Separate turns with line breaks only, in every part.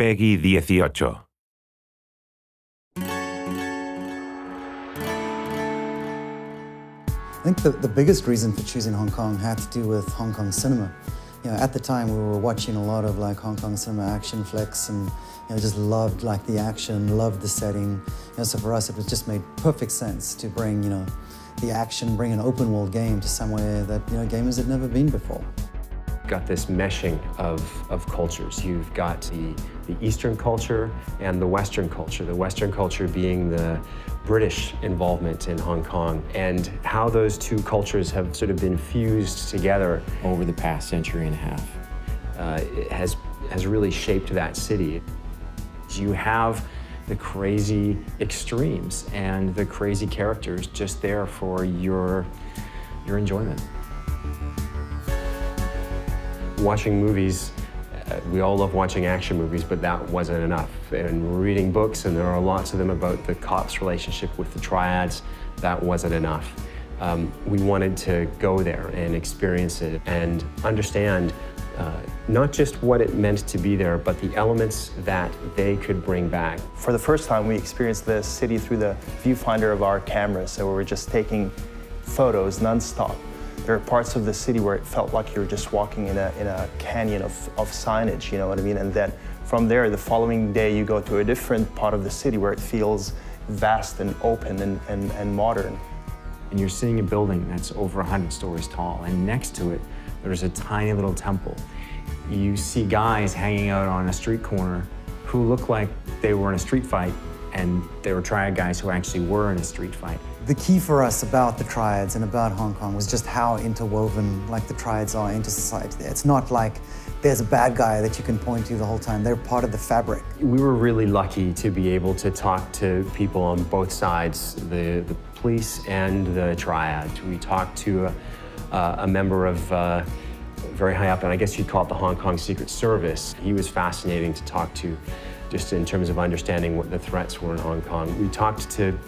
Peggy 18.
I think the biggest reason for choosing Hong Kong had to do with Hong Kong cinema. You know, at the time we were watching a lot of like Hong Kong cinema action flicks and just loved like the action, loved the setting. So for us it was just made perfect sense to bring the action, bring an open world game to somewhere that gamers had never been before.
Got this meshing of cultures. You've got the Eastern culture and the Western culture. The Western culture being the British involvement in Hong Kong, and how those two cultures have sort of been fused together
over the past century and a half.
It has really shaped that city. You have the crazy extremes and the crazy characters just there for your enjoyment. Watching movies, we all love watching action movies, but that wasn't enough. And reading books, and there are lots of them about the cops' relationship with the triads, that wasn't enough. We wanted to go there and experience it and understand not just what it meant to be there, but the elements that they could bring back.
For the first time, we experienced the city through the viewfinder of our cameras, so we were just taking photos non-stop. There are parts of the city where it felt like you were just walking in a canyon of signage, you know what I mean? And then from there, the following day, you go to a different part of the city where it feels vast and open and modern.
And you're seeing a building that's over 100 stories tall, and next to it, there's a tiny little temple. You see guys hanging out on a street corner who look like they were in a street fight, and they were triad guys who actually were in a street fight.
The key for us about the triads and about Hong Kong was just how interwoven like the triads are into society. It's not like there's a bad guy that you can point to the whole time. They're part of the fabric.
We were really lucky to be able to talk to people on both sides, the police and the triad. We talked to a member of very high up, and I guess you'd call it the Hong Kong Secret Service. He was fascinating to talk to, just in terms of understanding what the threats were in Hong Kong. We talked to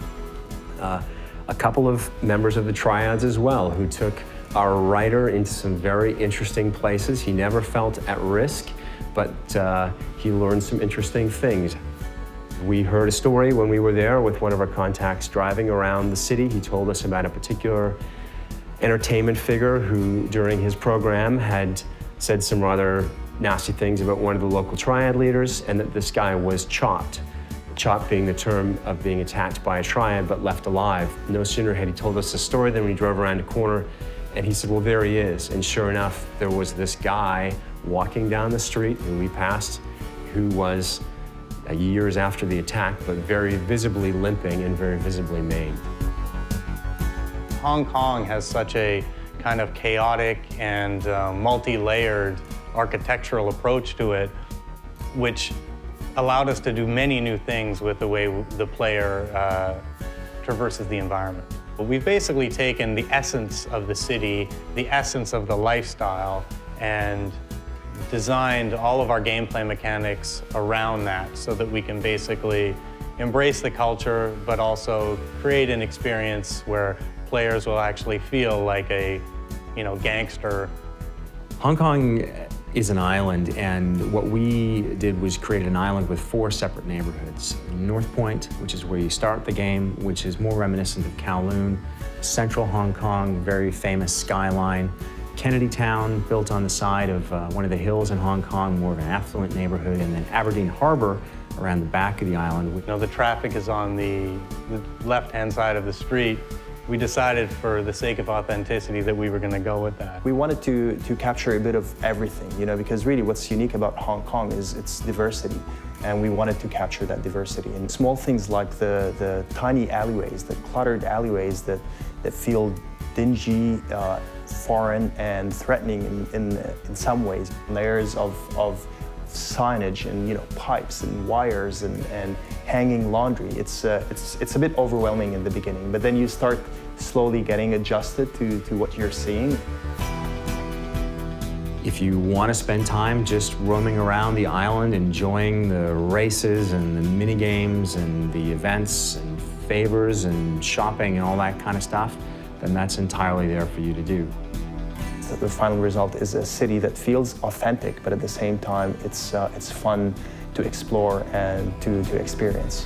a couple of members of the triads as well, who took our writer into some very interesting places. He never felt at risk, but he learned some interesting things. We heard a story when we were there with one of our contacts driving around the city. He told us about a particular entertainment figure who, during his program, had said some rather nasty things about one of the local triad leaders, and that this guy was chopped. Chopped being the term of being attacked by a triad but left alive. No sooner had he told us the story than we drove around a corner, and he said, well, there he is. And sure enough, there was this guy walking down the street who we passed, who was years after the attack, but very visibly limping and very visibly maimed.
Hong Kong has such a kind of chaotic and multi-layered architectural approach to it, which allowed us to do many new things with the way the player traverses the environment. We've basically taken the essence of the city, the essence of the lifestyle, and designed all of our gameplay mechanics around that so that we can basically embrace the culture, but also create an experience where players will actually feel like a, gangster.
Hong Kong is an island, and what we did was create an island with 4 separate neighborhoods. North Point, which is where you start the game, which is more reminiscent of Kowloon. Central Hong Kong, very famous skyline. Kennedy Town, built on the side of one of the hills in Hong Kong, more of an affluent neighborhood. And then Aberdeen Harbor, around the back of the island.
The traffic is on the left-hand side of the street. We decided, for the sake of authenticity, that we were going to go with that.
We wanted to capture a bit of everything, because really what's unique about Hong Kong is its diversity, and we wanted to capture that diversity. And small things like the tiny alleyways, the cluttered alleyways that feel dingy, foreign, and threatening in some ways. Layers of signage and pipes and wires and hanging laundry. It's a bit overwhelming in the beginning, but then you start slowly getting adjusted to what you're seeing.
If you want to spend time just roaming around the island, enjoying the races and the mini games and the events and favors and shopping and all that kind of stuff, then that's entirely there for you to do.
The final result is a city that feels authentic, but at the same time, it's fun, to explore and to experience.